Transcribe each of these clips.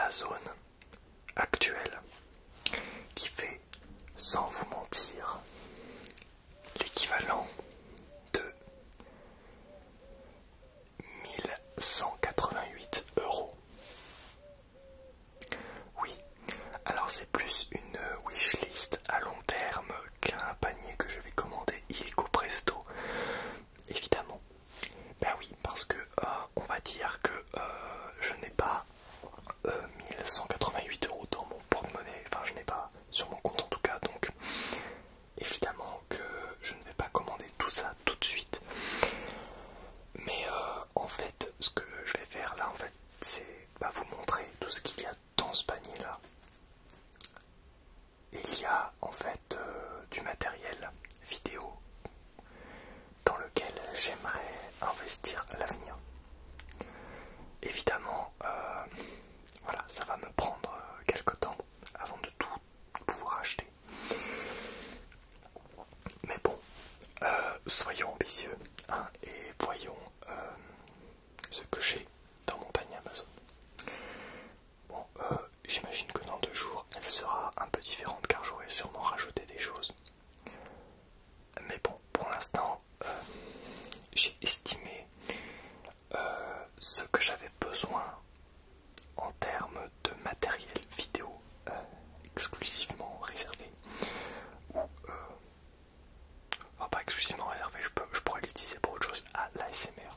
Amazon actuel qui fait, sans vous mentir, l'équivalent de 1188 €. Oui, alors c'est plus une wishlist à long terme qu'un panier que je vais commander illico presto, évidemment. Ben oui, parce que on va dire que je n'ai pas 1188 € dans mon porte-monnaie, enfin je n'ai pas sur mon compte en tout cas, donc évidemment que je ne vais pas commander tout ça tout de suite. Mais en fait, ce que je vais faire là, en fait, c'est vous montrer tout ce qu'il y a dans ce panier là. Il y a en fait du matériel vidéo dans lequel j'aimerais investir à l'avenir. Évidemment, voilà, ça va me prendre quelque temps avant de tout pouvoir acheter. Mais bon, soyons ambitieux hein, et voyons ce que j'ai dans mon panier Amazon. Bon, j'imagine que dans 2 jours, elle sera un peu différente car j'aurai sûrement rajouté des choses. Mais bon, pour l'instant, j'ai estimé ce que j'avais besoin en termes de matériel vidéo exclusivement réservé. Ou, enfin pas exclusivement réservé, je pourrais l'utiliser pour autre chose, à l'ASMR.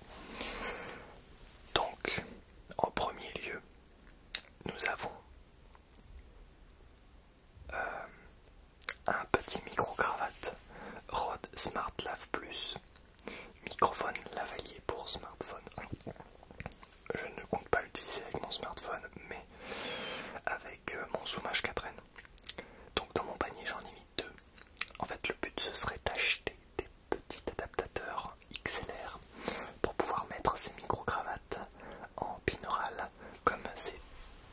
Donc, en premier lieu, nous avons un petit micro-cravate Rode Smart Lave Plus, microphone lavalier pour smartphone. Je ne compte pas l'utiliser avec mon smartphone, mais avec mon Zoom H4n. Donc dans mon panier j'en ai mis 2. En fait le but ce serait d'acheter des petits adaptateurs XLR pour pouvoir mettre ces micro-cravates en binaural comme ces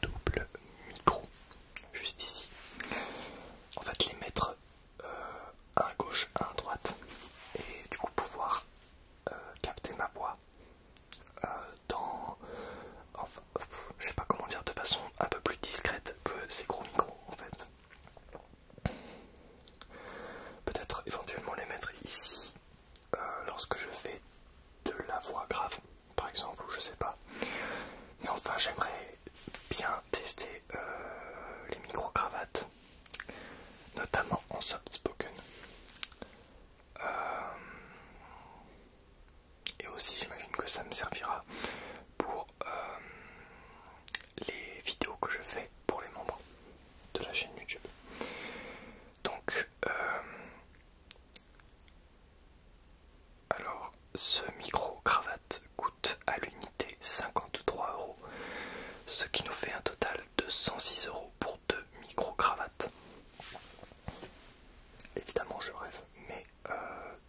doubles micros juste ici. En fait les mettre un à gauche, un à droite et du coup pouvoir capter ma voix dans, enfin, je sais pas comment dire, de façon un peu plus discrète que ces gros micros en fait. Peut-être éventuellement les mettre ici lorsque je fais de la voix grave par exemple, ou je sais pas. Mais enfin j'aimerais bien tester les micro-cravates, notamment en soft spoken. Et aussi j'imagine que ça me servira pour les vidéos que je fais pour les membres de la chaîne YouTube. Donc alors ce micro cravate coûte à l'unité 53 €, ce qui nous fait un total de 106 € pour 2 micro cravates. Évidemment je rêve, mais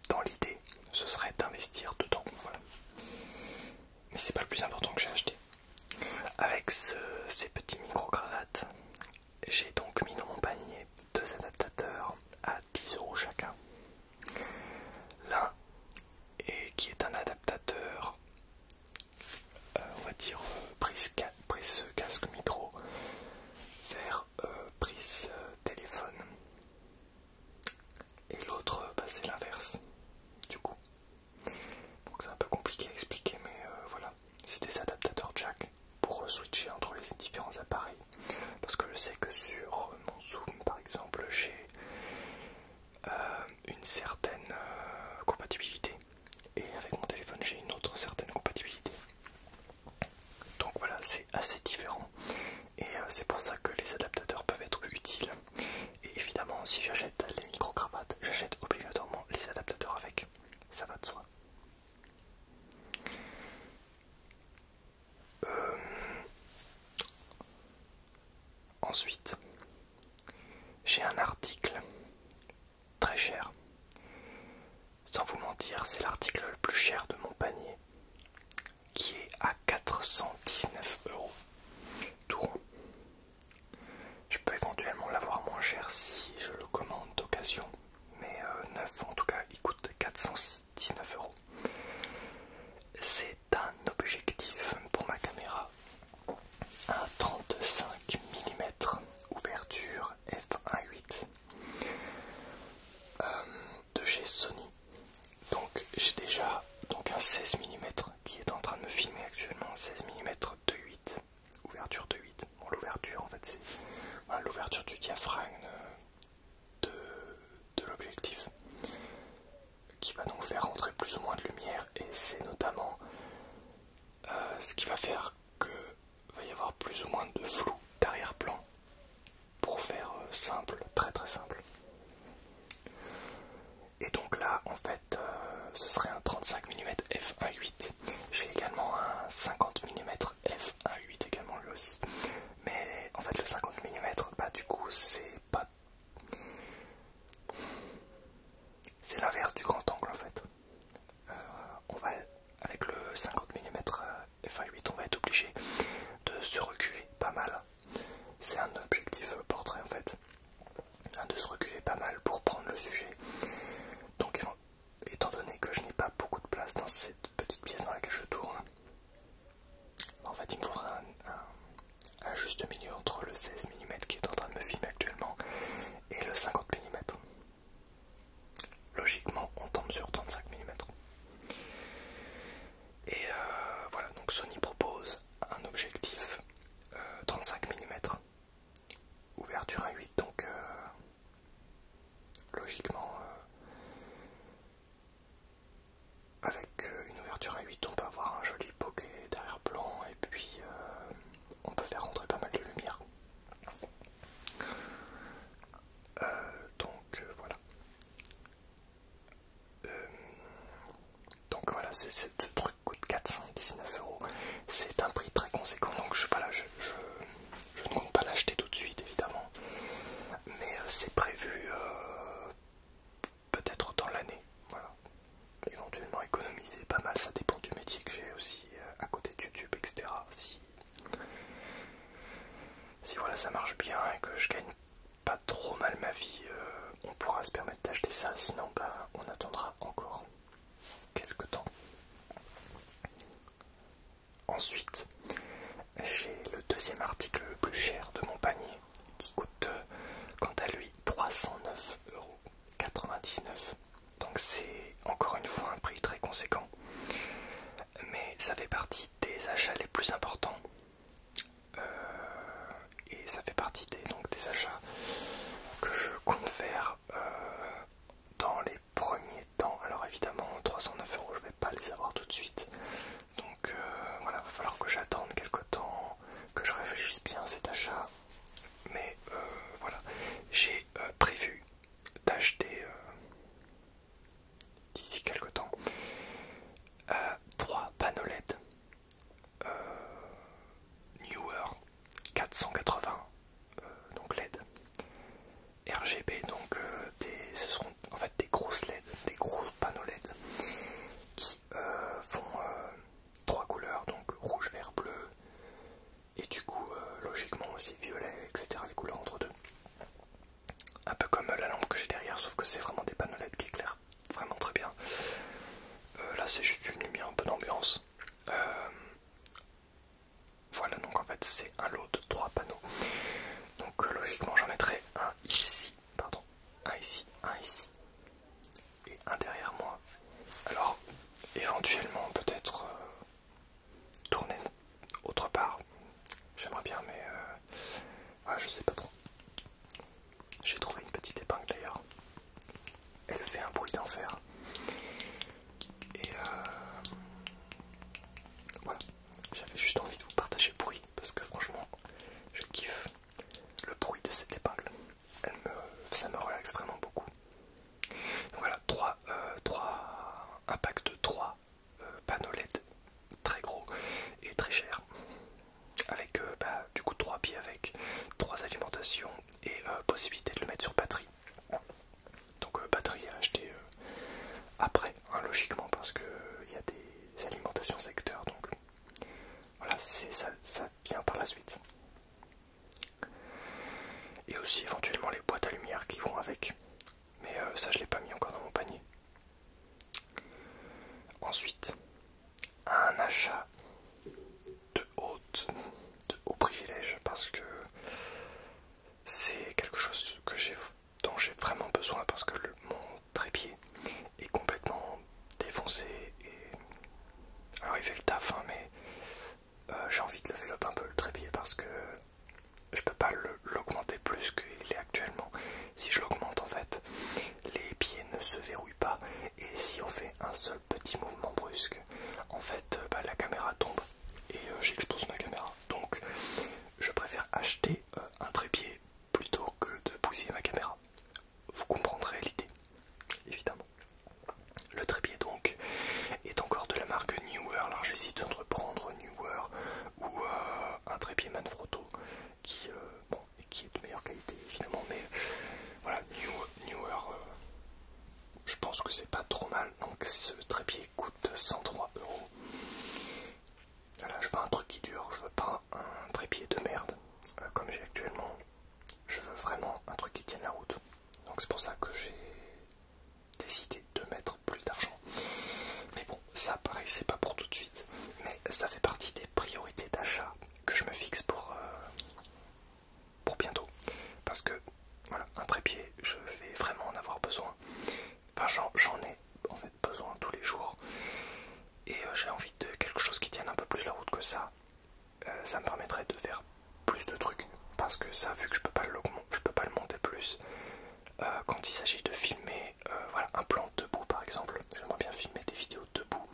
dans l'idée ce serait d'investir dedans, voilà. Mais c'est pas le plus important que j'ai acheté. Avec ces petits micro-cravates, j'ai donc mis dans mon panier 2 adaptateurs à 10 € chacun. L'un qui est un adaptateur, on va dire prise casque micro vers prise téléphone. Et l'autre, c'est l'inverse du coup. Donc c'est un peu compliqué à expliquer, mais voilà. C'est des adaptateurs jack pour switcher entre les différents appareils. Parce que je sais que sur mon Zoom par exemple, j'ai une certaine compatibilité. Et avec mon téléphone, j'ai une autre certaine compatibilité. Donc voilà, c'est assez différent. Et c'est pour ça que les adaptateurs peuvent être utiles. Et évidemment, si j'achète les micro-cravates, j'achète obligatoirement les adaptateurs avec. Ça va de soi. Ensuite, j'ai un article fait, c'est voilà, l'ouverture du diaphragme de l'objectif qui va donc faire rentrer plus ou moins de lumière, et c'est notamment ce qui va faire que va y avoir plus ou moins de flou d'arrière-plan, pour faire simple, très très simple. Et donc là en fait ce serait un 35 mm f1.8. J'ai également un 50 mm f1.8 également lui aussi. Mais en fait le 50 mm bah du coup c'est pas... C'est l'inverse du grand angle en fait. On va avec le 50 mm f1.8 on va être obligé de se reculer pas mal. C'est un objectif portrait en fait. De se reculer pas mal pour prendre le sujet. Donc étant donné que je n'ai pas beaucoup de place dans cette petite pièce dans laquelle je tourne, en fait il me faudra un juste milieu entre le 16 mm qui est en train de me filmer actuellement et le 50 mm. Logiquement on tombe sur 35 mm. Et voilà, donc Sony propose un objectif 35 mm, ouverture 1.8, donc logiquement avec une ouverture à 8 on peut avoir un joli bokeh d'arrière-plan, et puis on peut faire rentrer pas mal de lumière. Voilà. Donc voilà, ce truc coûte 419 €. C'est un prix très conséquent, donc je ne compte pas l'acheter tout de suite évidemment. Mais c'est prévu peut-être dans l'année. Voilà. Éventuellement économiser pas mal, ça dépend du métier que j'ai aussi à côté de YouTube, etc. Si voilà ça marche bien et que je gagne pas trop mal ma vie, on pourra se permettre d'acheter ça, sinon bah, on attendra encore quelques temps. Ensuite, j'ai le deuxième article le plus cher de mon panier qui coûte quant à lui 309,99 €. Donc c'est encore une fois un prix très conséquent, mais ça fait partie des achats les plus importants. Et ça fait partie des achats que je compte faire dans les premiers temps. Alors évidemment 309 € je vais pas les avoir tout de suite, donc voilà, va falloir que j'attende quelque temps, que je réfléchisse bien à cet achat. Mais voilà, j'ai prévu d'acheter d'ici quelque temps 3 panneaux LED Newer 480 donc LED RGB, donc ce seront en fait des grosses LED, des gros panneaux LED qui font 3 couleurs, donc rouge, vert, bleu, et du coup logiquement aussi violet, etc. les couleurs entre deux. Un peu comme la lampe que j'ai derrière, sauf que c'est vraiment des panneaux LED qui éclairent vraiment très bien. Là c'est juste une lumière, un peu d'ambiance. Voilà, donc en fait c'est un lot de 3 panneaux. Donc logiquement j'en mettrai un ici, pardon, un ici, un ici, et un derrière moi. Alors éventuellement peut-être tourner autre part. J'aimerais bien, mais ouais, je sais pas trop. J'ai trouvé une petite épingle d'ailleurs. Elle fait un bruit d'enfer. Et voilà, j'avais juste envie de vous partager le bruit parce que franchement, je kiffe le bruit de cette épingle. Ça me relaxe vraiment beaucoup. Donc voilà, un pack de 3 panneaux LED très gros et très cher. Avec du coup 3 pieds avec 3 alimentations et possibilité de le mettre sur batterie. Donc batterie à acheter après, hein, logiquement, parce que il y a des alimentations secteur, donc voilà, ça vient par la suite. Et aussi éventuellement les boîtes à lumière qui vont avec, mais ça je l'ai pas mis encore dans mon panier. Ensuite, un achat de haut privilège, parce que c'est quelque chose dont j'ai vraiment besoin, parce que mon trépied est complètement défoncé. Et alors il fait le taf, hein, mais j'ai envie de lever un peu le trépied parce que je peux pas trépied de merde comme j'ai actuellement. Je veux vraiment un truc qui tienne la route. Donc c'est pour ça que j'ai décidé de mettre plus d'argent. Mais bon, ça pareil, c'est pas pour tout de suite. Mais ça fait partie des priorités d'achat que je me fixe pour bientôt. Parce que voilà, un trépied, je vais vraiment en avoir besoin. Enfin, j'en ai en fait besoin tous les jours. Et j'ai envie de quelque chose qui tienne un peu plus la route que ça. Ça me permettrait de faire plus de trucs. Parce que ça, vu que je peux pas le monter plus, quand il s'agit de filmer voilà, un plan debout par exemple, j'aimerais bien filmer des vidéos debout,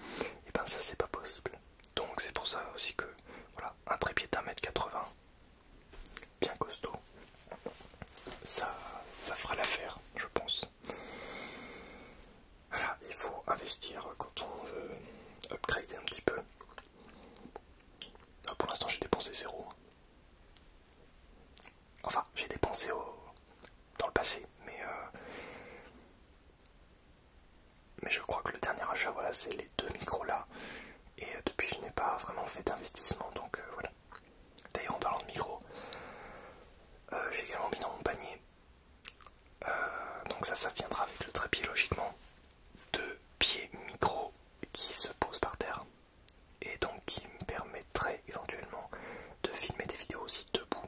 et ben ça c'est pas possible. Donc c'est pour ça aussi que voilà, un trépied d'1m80 bien costaud, ça fera l'affaire, je pense. Voilà, il faut investir quand on veut upgrader un petit peu. Pour l'instant j'ai dépensé 0. Enfin, j'ai dépensé dans le passé, mais je crois que le dernier achat, voilà, c'est les 2 micros là. Et depuis, je n'ai pas vraiment fait d'investissement, donc voilà. D'ailleurs, en parlant de micros, j'ai également mis dans mon panier, donc ça viendra avec le trépied logiquement, 2 pieds micro qui se posent par terre. Et donc qui me permettrait éventuellement de filmer des vidéos aussi debout.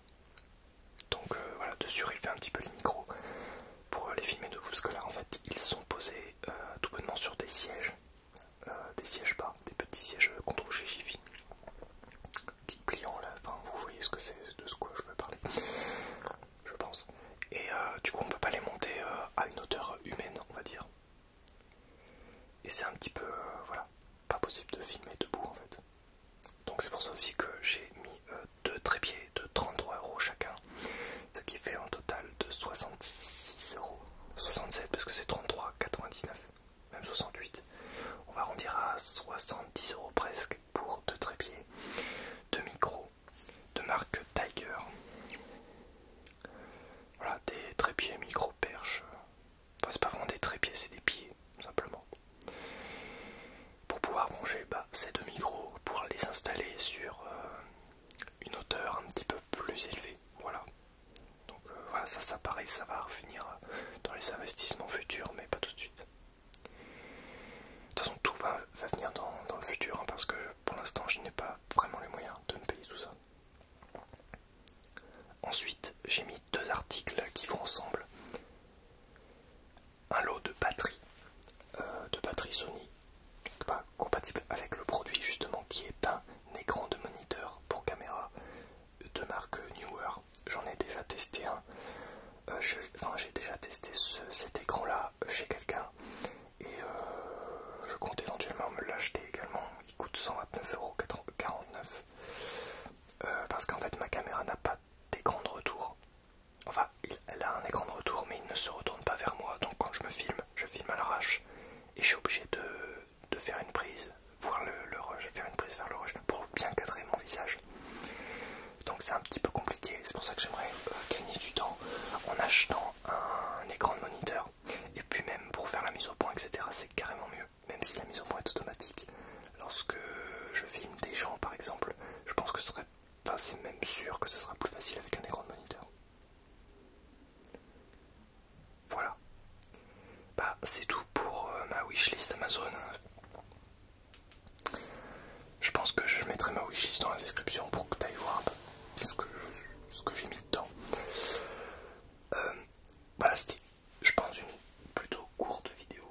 Donc voilà, de surélever un petit peu les micros pour les filmer debout, parce que là en fait ils sont posés tout bonnement sur des sièges bas, des petits sièges qu'on trouve chez Jiffy, petits pliants là, enfin vous voyez ce que c'est, de ce quoi je veux parler, je pense. Et du coup on peut pas les monter à une hauteur humaine, on va dire. Et c'est un petit peu, voilà, pas possible de filmer debout en fait. Donc c'est pour ça aussi que j'ai mis 2 trépieds de 33€ chacun, ce qui fait un total de 66€, 67 parce que c'est 33,99€, même 68. On va arrondir à 70€ presque pour 2 trépieds, 2 micros de marque Tiger. Voilà, des trépieds micro perche. Enfin c'est pas vraiment des trépieds, c'est des pieds simplement. Pour pouvoir brancher ces 2 micros, pour les installer sur une hauteur un petit peu plus élevée. Voilà. Donc voilà, ça pareil, ça va revenir dans les investissements futurs, mais pas tout de suite. De toute façon, tout va venir dans le futur, hein, parce que pour l'instant, je n'ai pas vraiment les moyens de me payer tout ça. Ensuite, j'ai mis 2 articles qui vont ensemble. Un lot de batteries Sony, pas compatible avec le produit justement, qui est un écran de moniteur pour caméra de marque Newer. J'en ai déjà testé un. J'ai déjà testé cet écran là chez quelqu'un et je compte éventuellement me l'acheter également. Il coûte 129,49€, parce qu'en fait ma caméra n'a pas d'écran de retour. Enfin, elle a un écran de retour mais il ne se retourne pas vers moi, donc quand je filme à l'arrache et je suis obligé de faire une prise, voir le rush, faire une prise vers le rush pour bien cadrer mon visage. Donc c'est un petit peu compliqué, c'est pour ça que j'aimerais gagner du temps en achetant un écran de moniteur. Et puis même pour faire la mise au point, etc., c'est carrément mieux, même si la mise au point est automatique. Lorsque je filme des gens par exemple, je pense que c'est même sûr que ce sera plus facile avec un écran de moniteur. Voilà. C'est tout pour ma wishlist Amazon. Je pense que je mettrai ma wishlist dans la description pour que tu ailles voir un peu ce que j'ai mis dedans. Voilà, c'était, je pense, une plutôt courte vidéo,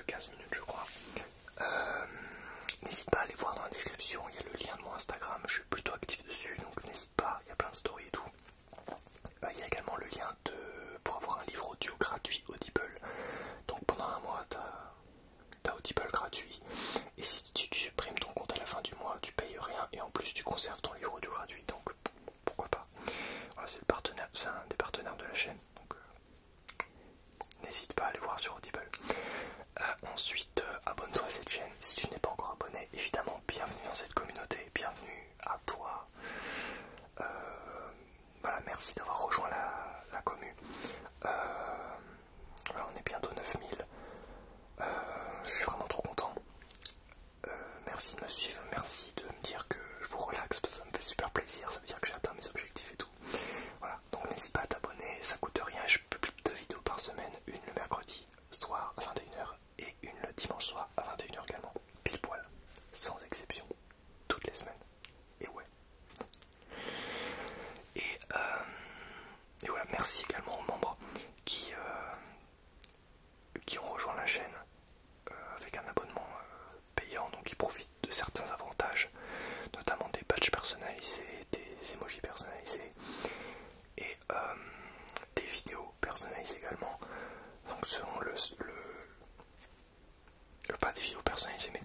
15 minutes je crois. N'hésite pas à aller voir dans la description, il y a le lien de mon Instagram, je suis plutôt actif dessus, donc n'hésite pas, il y a plein de stories et tout. Il y a également le lien pour avoir un livre audio gratuit Audible. Donc pendant un mois, t'as Audible gratuit. Et si tu supprimes ton compte à la fin du mois, tu payes rien. Et en plus, tu conserves ton livre audio gratuit. Donc pourquoi pas. Voilà, c'est un des partenaires de la chaîne. Donc n'hésite pas à aller voir sur Audible. Ensuite, abonne-toi à cette chaîne si tu n'es pas encore abonné. Évidemment, bienvenue dans cette communauté. Bienvenue à toi. Voilà, merci d'avoir rejoint la commu. Voilà, on est bientôt 9000. Je suis vraiment trop content. Merci de me suivre, merci de me dire que je vous relaxe, parce que ça me fait super plaisir. Ça veut dire que j'ai merci également aux membres qui ont rejoint la chaîne avec un abonnement payant, donc ils profitent de certains avantages, notamment des badges personnalisés, des emojis personnalisés et des vidéos personnalisées également. Donc selon pas des vidéos personnalisées mais